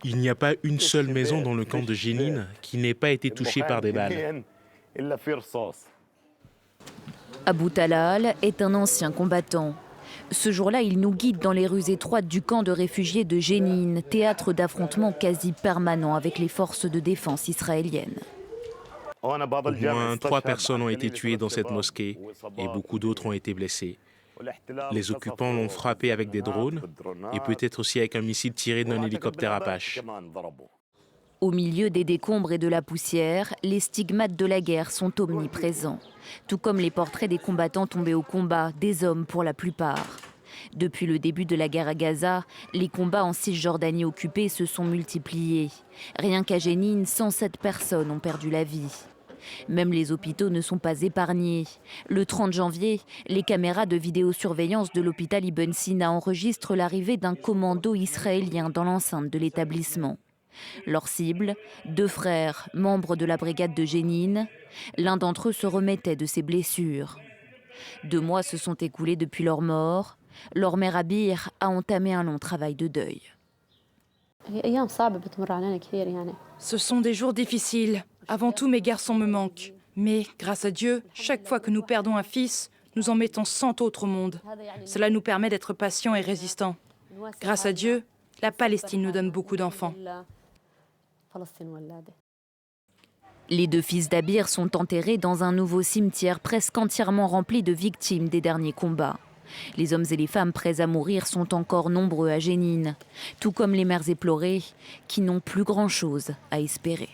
Il n'y a pas une seule maison dans le camp de Jénine qui n'ait pas été touchée par des balles. Abou Talal est un ancien combattant. Ce jour-là, il nous guide dans les rues étroites du camp de réfugiés de Jénine, théâtre d'affrontements quasi permanents avec les forces de défense israéliennes. Au moins 3 personnes ont été tuées dans cette mosquée et beaucoup d'autres ont été blessées. Les occupants l'ont frappé avec des drones et peut-être aussi avec un missile tiré d'un hélicoptère Apache. Au milieu des décombres et de la poussière, les stigmates de la guerre sont omniprésents, tout comme les portraits des combattants tombés au combat, des hommes pour la plupart. Depuis le début de la guerre à Gaza, les combats en Cisjordanie occupée se sont multipliés. Rien qu'à Jénine, 107 personnes ont perdu la vie. Même les hôpitaux ne sont pas épargnés. Le 30 janvier, les caméras de vidéosurveillance de l'hôpital Ibn Sina enregistrent l'arrivée d'un commando israélien dans l'enceinte de l'établissement. Leur cible, 2 frères, membres de la brigade de Jénine. L'un d'entre eux se remettait de ses blessures. 2 mois se sont écoulés depuis leur mort. Leur mère Abir a entamé un long travail de deuil. Ce sont des jours difficiles. Avant tout, mes garçons me manquent. Mais, grâce à Dieu, chaque fois que nous perdons un fils, nous en mettons 100 autres au monde. Cela nous permet d'être patients et résistants. Grâce à Dieu, la Palestine nous donne beaucoup d'enfants. Les 2 fils d'Abir sont enterrés dans un nouveau cimetière presque entièrement rempli de victimes des derniers combats. Les hommes et les femmes prêts à mourir sont encore nombreux à Jénine, tout comme les mères éplorées qui n'ont plus grand-chose à espérer.